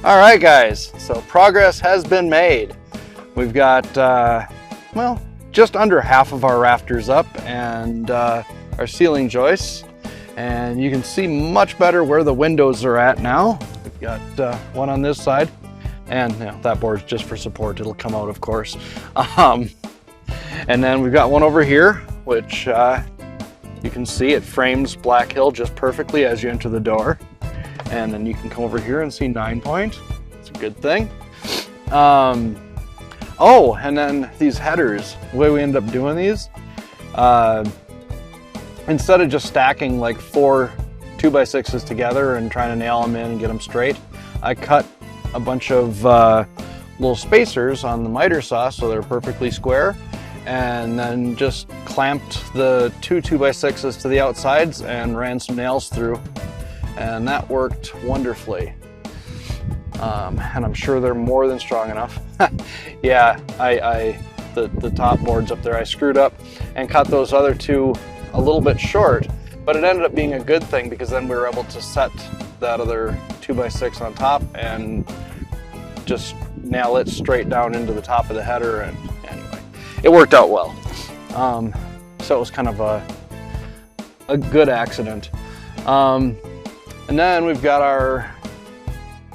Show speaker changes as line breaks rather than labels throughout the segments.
All right, guys, so progress has been made. We've got, well, just under half of our rafters up and our ceiling joists. And you can see much better where the windows are at now. We've got one on this side, and you know, that board's just for support. It'll come out, of course. And then we've got one over here, which you can see it frames Black Hill just perfectly as you enter the door. And then you can come over here and see 9 Point. It's a good thing. Oh, and then these headers, the way we end up doing these, instead of just stacking like 4 2x6s together and trying to nail them in and get them straight, I cut a bunch of little spacers on the miter saw so they're perfectly square, and then just clamped the 2 2x6s to the outsides and ran some nails through. And that worked wonderfully. And I'm sure they're more than strong enough. Yeah, the top boards up there I screwed up and cut those other 2 a little bit short, but it ended up being a good thing because then we were able to set that other 2x6 on top and just nail it straight down into the top of the header. And anyway, it worked out well. So it was kind of a good accident. And then we've got our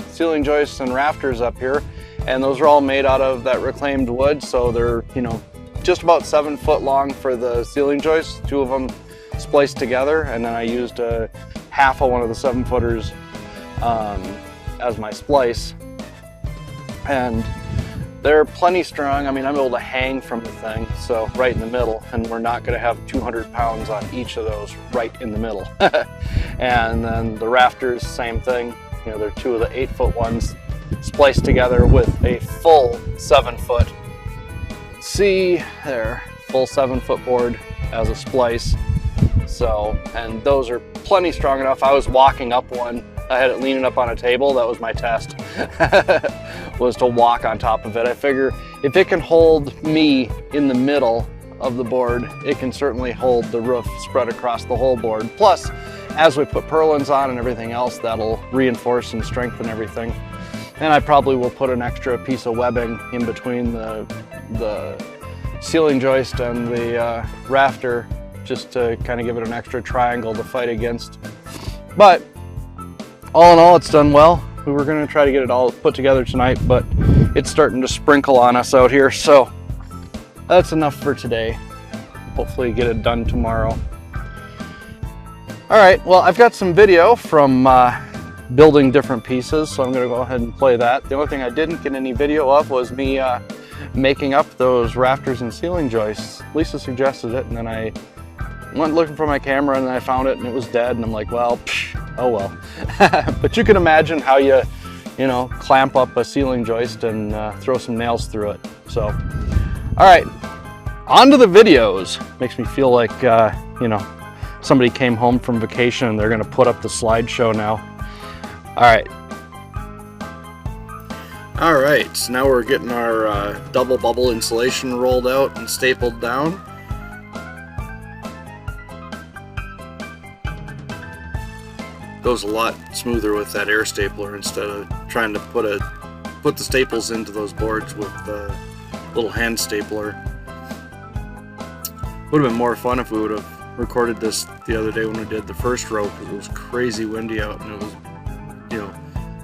ceiling joists and rafters up here, and those are all made out of that reclaimed wood, so they're, you know, just about 7 foot long for the ceiling joists, 2 of them spliced together, and then I used half of one of the 7-footers as my splice. And they're plenty strong. I mean, I'm able to hang from the thing, so right in the middle, and we're not going to have 200 pounds on each of those right in the middle. And then the rafters, same thing. You know, they're 2 of the 8-foot ones spliced together with a full 7-foot. See there, full 7-foot board as a splice. So, and those are plenty strong enough. I was walking up one. I had it leaning up on a table. That was my test, was to walk on top of it. I figure if it can hold me in the middle of the board, it can certainly hold the roof spread across the whole board. Plus, as we put purlins on and everything else, that'll reinforce and strengthen everything. And I probably will put an extra piece of webbing in between the ceiling joist and the rafter, just to kind of give it an extra triangle to fight against. But all in all, it's done well. We were going to try to get it all put together tonight, but it's starting to sprinkle on us out here, so that's enough for today. Hopefully get it done tomorrow. All right, well, I've got some video from building different pieces, so I'm going to go ahead and play that. The only thing I didn't get any video of was me making up those rafters and ceiling joists. Lisa suggested it, and then I went looking for my camera and I found it and it was dead, and I'm like, well, oh well. But you can imagine how you know, clamp up a ceiling joist and throw some nails through it. So, all right, on to the videos. Makes me feel like, you know, somebody came home from vacation and they're gonna put up the slideshow now. All right. All right, so now we're getting our double bubble insulation rolled out and stapled down. Goes a lot smoother with that air stapler instead of trying to put the staples into those boards with the little hand stapler. Would have been more fun if we would have recorded this the other day when we did the first row, because it was crazy windy out and it was, you know,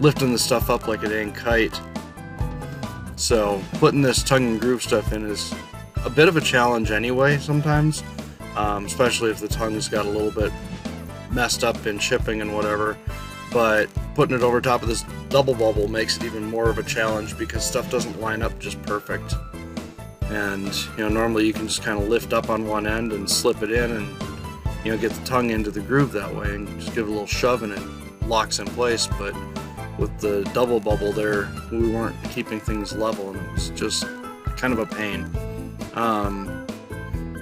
lifting the stuff up like a dang kite. So putting this tongue and groove stuff in is a bit of a challenge anyway sometimes, especially if the tongue's got a little bit messed up in shipping and whatever. But putting it over top of this double bubble makes it even more of a challenge because stuff doesn't line up just perfect. And you know, normally you can just kind of lift up on one end and slip it in and, you know, get the tongue into the groove that way and just give it a little shove and it locks in place. But with the double bubble there, we weren't keeping things level and it was just kind of a pain. I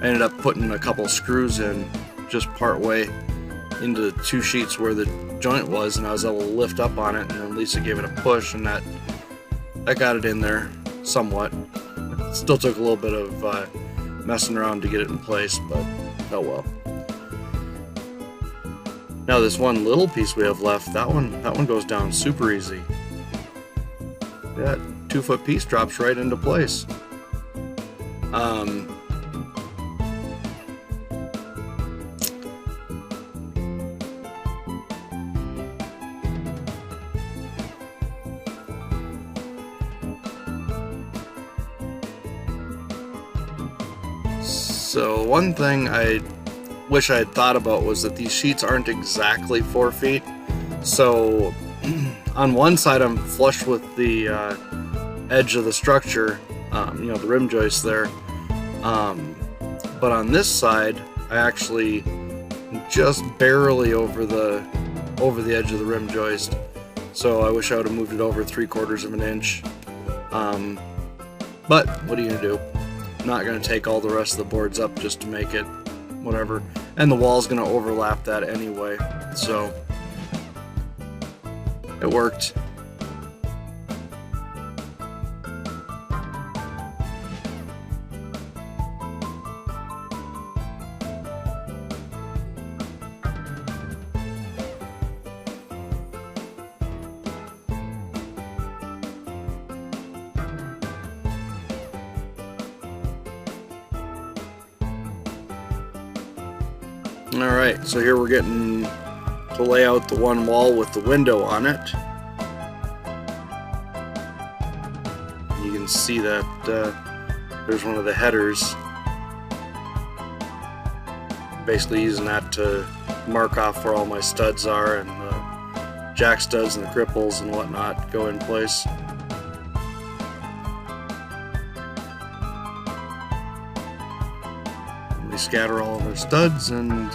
ended up putting a couple screws in just part way into the 2 sheets where the joint was, and I was able to lift up on it, and then Lisa gave it a push, and that got it in there somewhat. It still took a little bit of messing around to get it in place, but oh well. Now this one little piece we have left, that one goes down super easy. that 2-foot piece drops right into place. So one thing I wish I had thought about was that these sheets aren't exactly 4 feet. So on one side I'm flush with the edge of the structure, you know, the rim joist there. But on this side I actually just barely over the edge of the rim joist. So I wish I would have moved it over 3/4 of an inch. But what are you gonna do? I'm not going to take all the rest of the boards up just to make it whatever. And the wall's going to overlap that anyway. So it worked. Alright, so here we're getting to lay out the one wall with the window on it. You can see that there's one of the headers. Basically using that to mark off where all my studs are, and the jack studs and the cripples and whatnot go in place. We scatter all of our studs and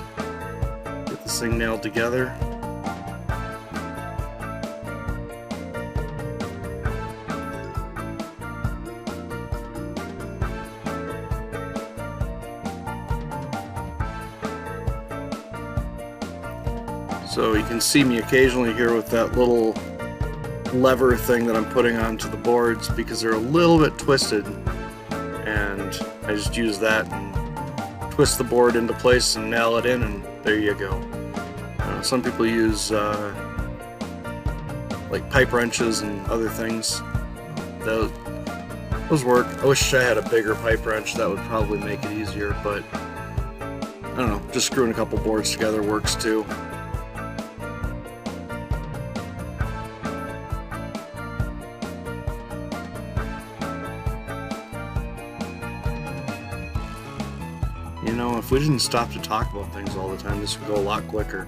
get this thing nailed together. So you can see me occasionally here with that little lever thing that I'm putting onto the boards because they're a little bit twisted, and I just use that and twist the board into place and nail it in, and there you go. Some people use like pipe wrenches and other things. Those work. I wish I had a bigger pipe wrench. That would probably make it easier, but I don't know, just screwing a couple boards together works too. You know, if we didn't stop to talk about things all the time, this would go a lot quicker.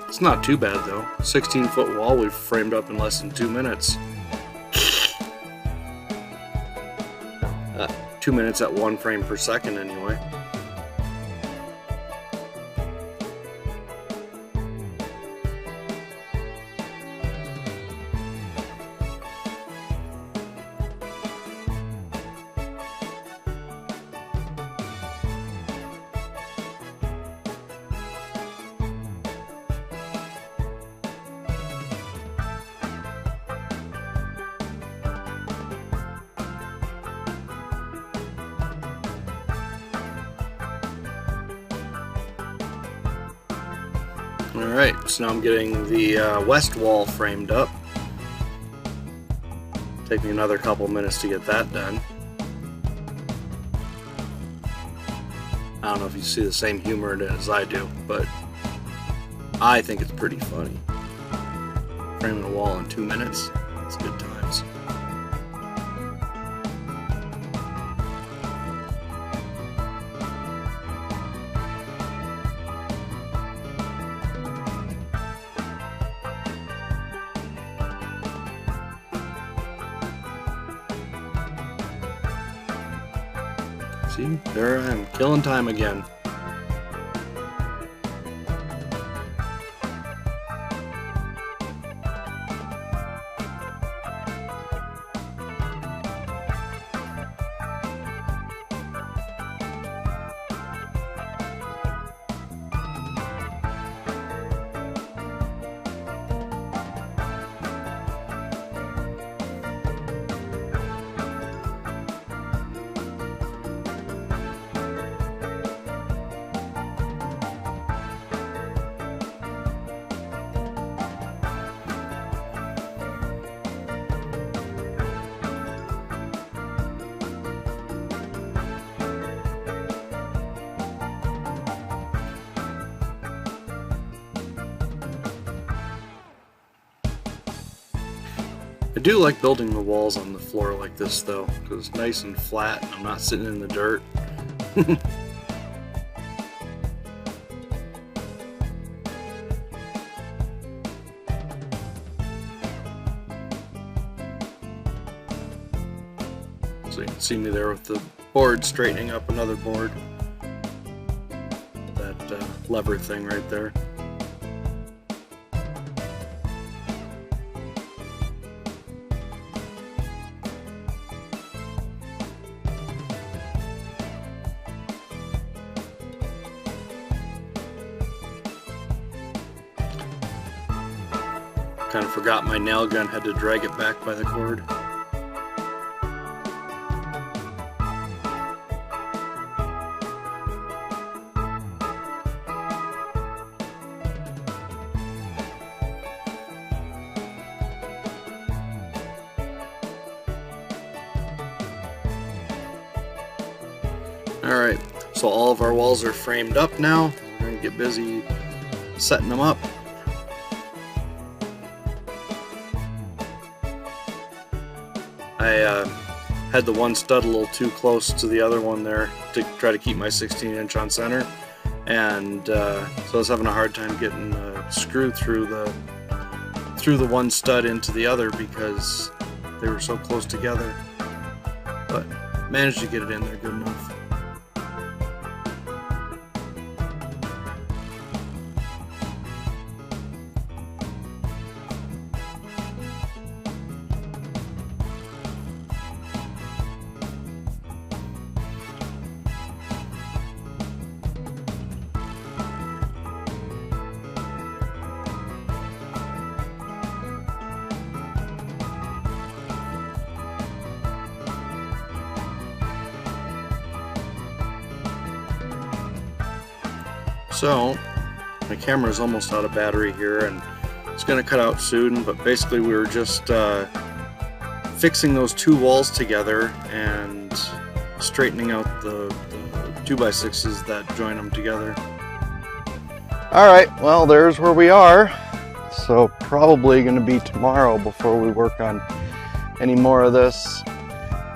It's not too bad though. 16-foot wall we've framed up in less than 2 minutes. 2 minutes at 1 frame per second anyway. Alright, so now I'm getting the west wall framed up. Take me another couple minutes to get that done. I don't know if you see the same humor in it as I do, but I think it's pretty funny. Framing a wall in 2 minutes, it's good times. See, there I am, killing time again. I do like building the walls on the floor like this though, because it's nice and flat and I'm not sitting in the dirt. So you can see me there with the board straightening up another board. That lever thing right there. Kind of forgot my nail gun, had to drag it back by the cord. Alright, so all of our walls are framed up now. We're going to get busy setting them up. I had the one stud a little too close to the other one there to try to keep my 16-inch on center, and so I was having a hard time getting the screw through the one stud into the other because they were so close together, but managed to get it in there good enough. So my camera is almost out of battery here and it's going to cut out soon, but basically we were just fixing those two walls together and straightening out the 2x6s that join them together. Alright, well there's where we are. So probably going to be tomorrow before we work on any more of this,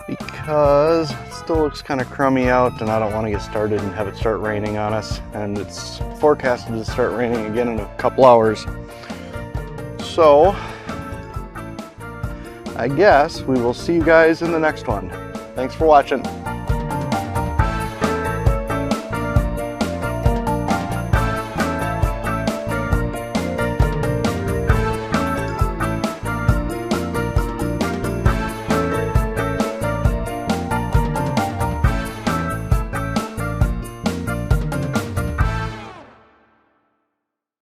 because it still looks kind of crummy out and I don't want to get started and have it start raining on us, and it's forecasted to start raining again in a couple hours. So I guess we will see you guys in the next one. Thanks for watching.